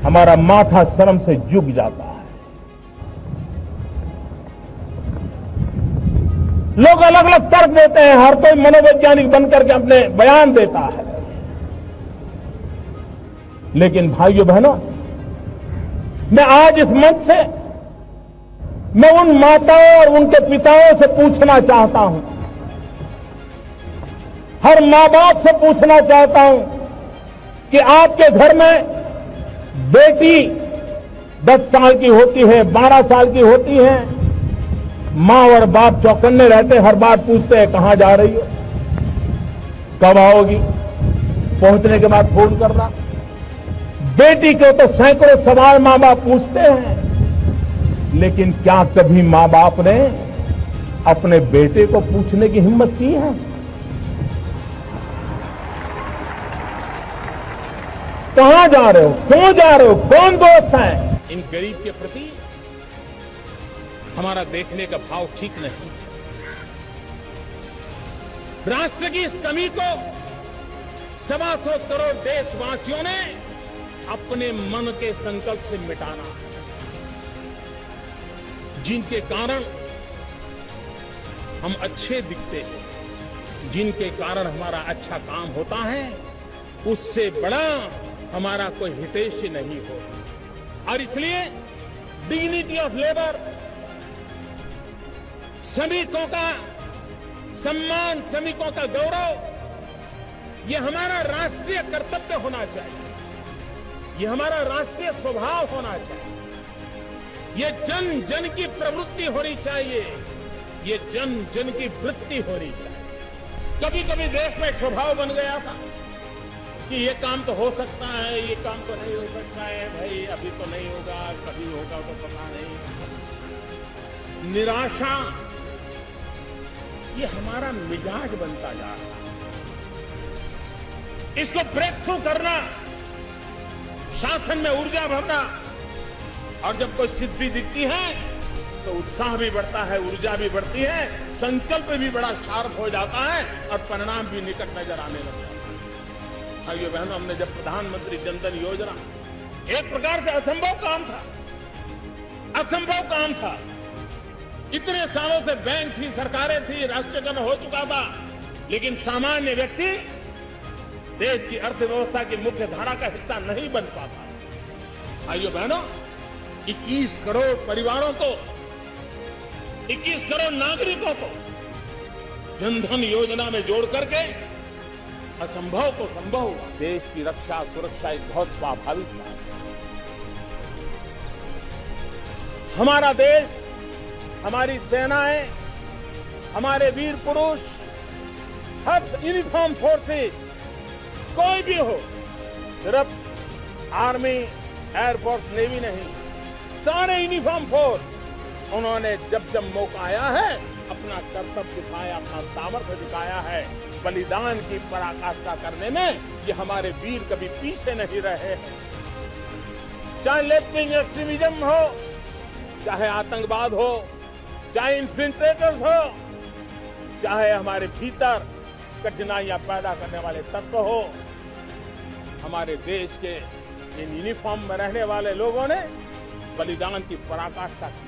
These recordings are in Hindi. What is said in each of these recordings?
हमारा माथा शर्म से झुक जाता है। लोग अलग अलग तर्क देते हैं, हर कोई मनोवैज्ञानिक बनकर के अपने बयान देता है, लेकिन भाइयों बहनों, मैं आज इस मंच से मैं उन माताओं और उनके पिताओं से पूछना चाहता हूं, हर मां बाप से पूछना चाहता हूं कि आपके घर में बेटी 10 साल की होती है, 12 साल की होती है, मां और बाप चौकन्ने रहते, हर बार पूछते हैं कहां जा रही हो, कब आओगी, पहुंचने के बाद फोन करना। बेटी को तो सैकड़ों सवाल मां बाप पूछते हैं, लेकिन क्या कभी मां बाप ने अपने बेटे को पूछने की हिम्मत की है? कहां जा रहे हो, क्यों जा रहे हो, कौन दोस्त है? इन गरीब के प्रति हमारा देखने का भाव ठीक नहीं। राष्ट्र की इस कमी को 125 करोड़ देशवासियों ने अपने मन के संकल्प से मिटाना है, जिनके कारण हम अच्छे दिखते हैं, जिनके कारण हमारा अच्छा काम होता है, उससे बड़ा हमारा कोई हितैषी नहीं हो। और इसलिए डिग्निटी ऑफ लेबर, श्रमिकों का सम्मान, श्रमिकों का गौरव, यह हमारा राष्ट्रीय कर्तव्य होना चाहिए, यह हमारा राष्ट्रीय स्वभाव होना चाहिए, ये जन जन की प्रवृत्ति होनी चाहिए, ये जन जन की वृत्ति होनी चाहिए। कभी कभी देश में स्वभाव बन गया था कि ये काम तो हो सकता है, ये काम तो नहीं हो सकता है, भाई अभी तो नहीं होगा, कभी होगा तो पता नहीं। निराशा ये हमारा मिजाज बनता जा रहा है, इसको ब्रेक थ्रू करना, शासन में ऊर्जा भरना, और जब कोई सिद्धि दिखती है तो उत्साह भी बढ़ता है, ऊर्जा भी बढ़ती है, संकल्प भी बड़ा शार्प हो जाता है और परिणाम भी निकट नजर आने लगता है। भाइयों बहनों, हमने जब प्रधानमंत्री जनधन योजना, एक प्रकार से असंभव काम था, असंभव काम था। इतने सालों से बैंक थी, सरकारें थी, राष्ट्रीयकरण हो चुका था, लेकिन सामान्य व्यक्ति देश की अर्थव्यवस्था की मुख्य धारा का हिस्सा नहीं बन पाता। भाइयों बहनों, 21 करोड़ परिवारों को, 21 करोड़ नागरिकों को जनधन योजना में जोड़ करके असंभव को संभव हुआ। देश की रक्षा सुरक्षा एक बहुत स्वाभाविक बात है। हमारा देश, हमारी सेनाएं, हमारे वीर पुरुष, हर यूनिफॉर्म फोर्सेस, कोई भी हो, सिर्फ आर्मी, एयरफोर्स, नेवी नहीं, सारे यूनिफॉर्म फोर्स, उन्होंने जब जब मौका आया है अपना कर्तव्य दिखाया, अपना सामर्थ्य दिखाया है। बलिदान की पराकाष्ठा करने में ये हमारे वीर कभी पीछे नहीं रहे हैं। चाहे लेफ्ट विंग एक्सट्रीमिज्म हो, चाहे आतंकवाद हो, चाहे इन्फिल्ट्रेटर्स हो, चाहे हमारे भीतर कठिनाइयां पैदा करने वाले तत्व हो, हमारे देश के इन यूनिफॉर्म में रहने वाले लोगों ने बलिदान की पराकाष्ठा की।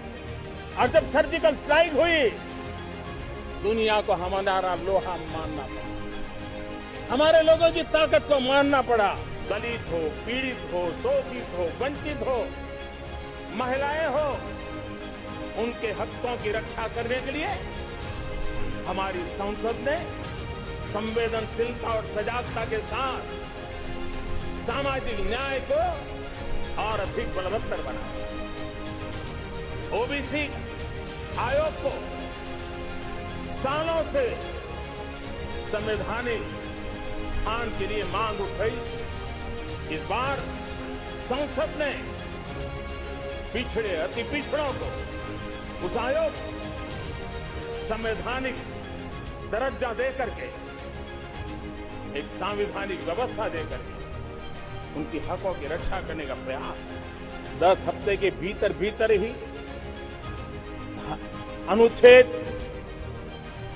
और जब सर्जिकल स्ट्राइक हुई, दुनिया को हमारा लोहा मानना पड़ा, हमारे लोगों की ताकत को मानना पड़ा। दलित हो, पीड़ित हो, शोषित हो, वंचित हो, महिलाएं हो, उनके हकों की रक्षा करने के लिए हमारी संसद ने संवेदनशीलता और सजागता के साथ सामाजिक न्याय को और अधिक बलवत्तर बनाया। ओबीसी आयोग को सालों से संवैधानिक स्थान के लिए मांग उठाई। इस बार संसद ने पिछड़े, अति पिछड़ों को उस आयोग संवैधानिक दर्जा देकर के, एक संवैधानिक व्यवस्था देकर के उनकी हकों की रक्षा करने का प्रयास। 10 हफ्ते के भीतर भीतर ही अनुच्छेद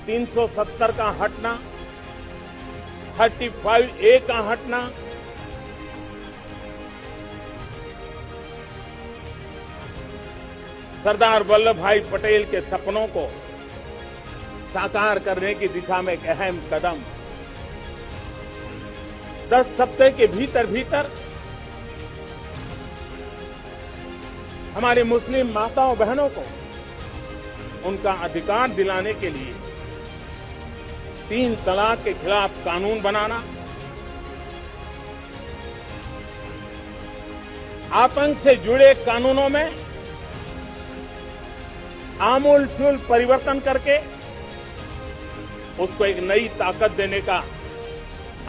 370 का हटना, 35A का हटना, सरदार वल्लभ भाई पटेल के सपनों को साकार करने की दिशा में एक अहम कदम 10 हफ्ते के भीतर हमारी मुस्लिम माताओं बहनों को उनका अधिकार दिलाने के लिए 3 तलाक के खिलाफ कानून बनाना, आतंक से जुड़े कानूनों में आमूल-चूल परिवर्तन करके उसको एक नई ताकत देने का,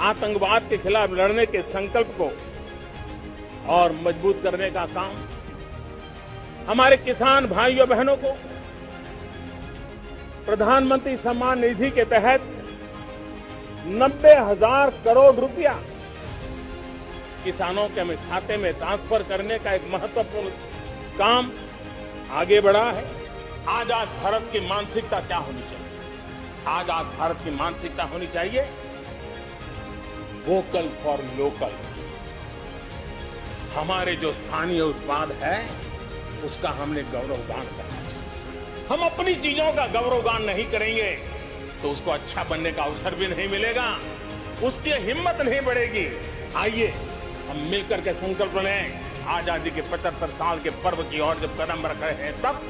आतंकवाद के खिलाफ लड़ने के संकल्प को और मजबूत करने का काम, हमारे किसान भाइयों बहनों को प्रधानमंत्री सम्मान निधि के तहत 90,000 करोड़ रुपया किसानों के खाते में ट्रांसफर करने का एक महत्वपूर्ण काम आगे बढ़ा है। आजाद भारत की मानसिकता क्या होनी चाहिए? आजाद भारत की मानसिकता होनी चाहिए वोकल फॉर लोकल। हमारे जो स्थानीय उत्पाद है उसका हमने गौरवगान करना चाहिए। हम अपनी चीजों का गौरवगान नहीं करेंगे तो उसको अच्छा बनने का अवसर भी नहीं मिलेगा, उसकी हिम्मत नहीं बढ़ेगी। आइए हम मिलकर के संकल्प लें, आजादी के 75 साल के पर्व की ओर जब कदम रख रहे हैं तब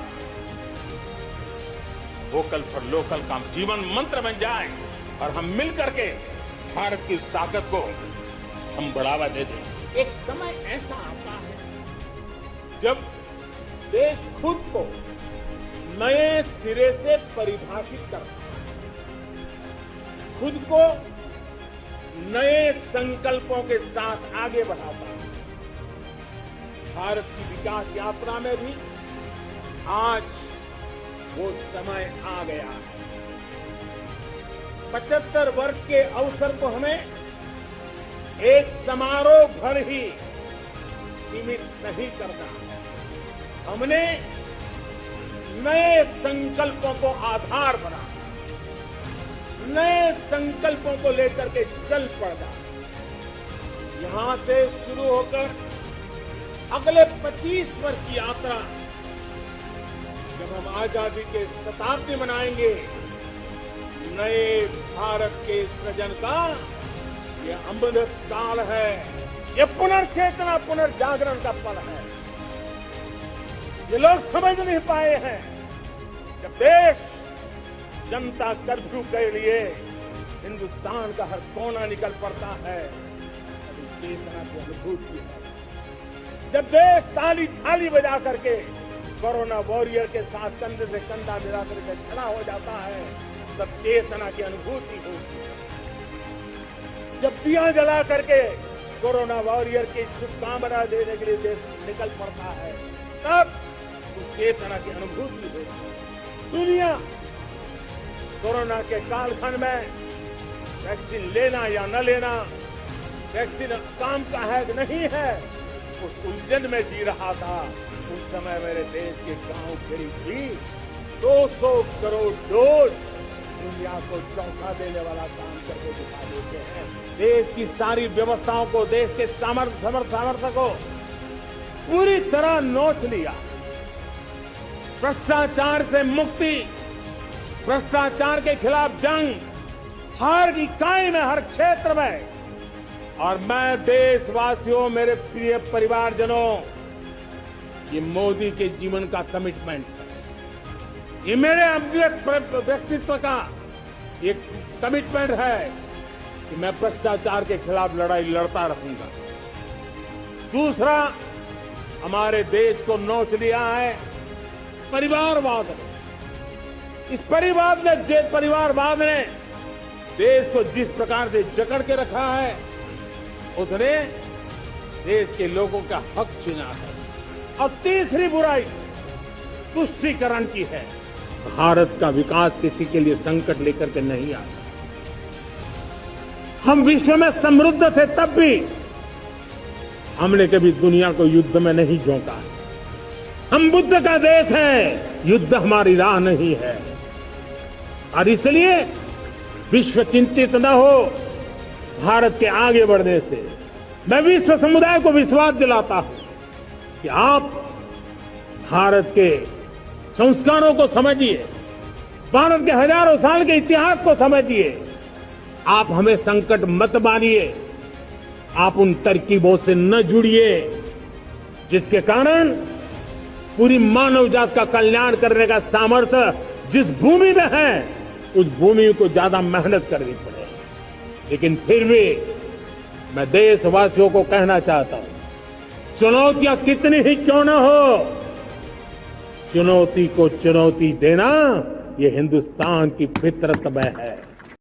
वोकल फॉर लोकल का जीवन मंत्र बन जाए और हम मिलकर के भारत की इस ताकत को हम बढ़ावा दे दें। एक समय ऐसा आता है जब देश खुद को नए सिरे से परिभाषित करता है, खुद को नए संकल्पों के साथ आगे बढ़ाता है। भारत की विकास यात्रा में भी आज वो समय आ गया है। 75 वर्ष के अवसर को हमें एक समारोह भर ही सीमित नहीं करना। हमने नए संकल्पों को आधार बना, नए संकल्पों को लेकर के चल पड़ना। यहां से शुरू होकर अगले 25 वर्ष की यात्रा, जब हम आजादी के शताब्दी मनाएंगे, नए भारत के सृजन का ये अमृत काल है, ये पुनर्चेतना पुनर्जागरण का पल है। ये लोग समझ नहीं पाए हैं। जब देश जनता कर्फ्यू के लिए हिंदुस्तान का हर कोना निकल पड़ता है, तब चेतना की अनुभूति है। जब देश ताली थाली बजा करके कोरोना वॉरियर के साथ कंधे से कंधा मिला करके खड़ा हो जाता है, तब चेतना की अनुभूति होती है। जब दिया जला करके कोरोना वॉरियर की शुभकामना देने के लिए देश निकल पड़ता है, तब उस चेतना की अनुभूति होती है। दुनिया कोरोना के कालखंड में वैक्सीन लेना या न लेना, वैक्सीन काम का है कि नहीं है, उस उलझन में जी रहा था। उस समय मेरे देश के गांव गरीब भी 200 करोड़ डोज दुनिया को चौंका देने वाला काम करके दिखा देते हैं। देश की सारी व्यवस्थाओं को, देश के सामर्थ्य को पूरी तरह नोच लिया। भ्रष्टाचार से मुक्ति, भ्रष्टाचार के खिलाफ जंग, हर इकाई में, हर क्षेत्र में। और मैं देशवासियों, मेरे प्रिय परिवारजनों, ये मोदी के जीवन का कमिटमेंट है। ये मेरे व्यक्तित्व का एक कमिटमेंट है कि मैं भ्रष्टाचार के खिलाफ लड़ाई लड़ता रहूंगा। दूसरा, हमारे देश को नोच लिया है परिवारवाद ने। इस परिवारवाद ने देश को जिस प्रकार से जकड़ के रखा है, उसने देश के लोगों का हक छीना है। और तीसरी बुराई तुष्टीकरण की है। भारत का विकास किसी के लिए संकट लेकर के नहीं आता। हम विश्व में समृद्ध थे, तब भी हमने कभी दुनिया को युद्ध में नहीं झोंका। हम बुद्ध का देश है, युद्ध हमारी राह नहीं है। और इसलिए विश्व चिंतित न हो भारत के आगे बढ़ने से। मैं विश्व समुदाय को विश्वास दिलाता हूं कि आप भारत के संस्कारों को समझिए, भारत के हजारों साल के इतिहास को समझिए। आप हमें संकट मत मानिए, आप उन तरकीबों से न जुड़िए जिसके कारण पूरी मानव जात का कल्याण करने का सामर्थ्य जिस भूमि में है, उस भूमि को ज्यादा मेहनत करनी पड़े। लेकिन फिर भी मैं देशवासियों को कहना चाहता हूं, चुनौतियां कितनी ही क्यों न हो, चुनौती को चुनौती देना ये हिंदुस्तान की फितरत में है।